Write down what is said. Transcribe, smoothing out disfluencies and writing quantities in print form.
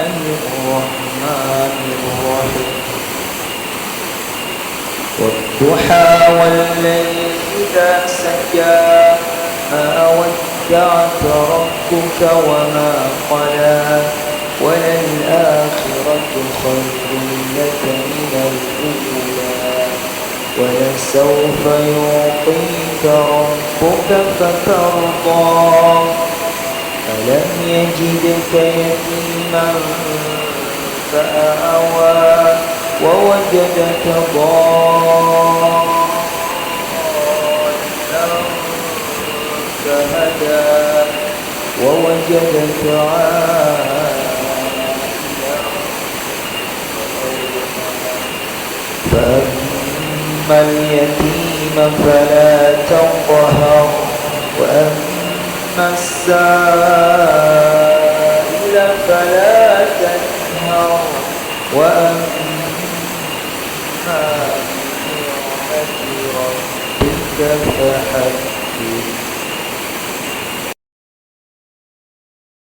الله الرحمن الرحيم والضحى والليل إذا سجى ما ودعك ربك وما قلى وللآخرة خير لك من الأولى ولسوف يعطيك ربك فترضى ألم يجدك يتيما فآوى ووجدك ضالا فهدى ووجدك عائلا فأما اليتيم فلا تقهر وأما السائل فلا تنهر وأما بنعمة ربك فحدث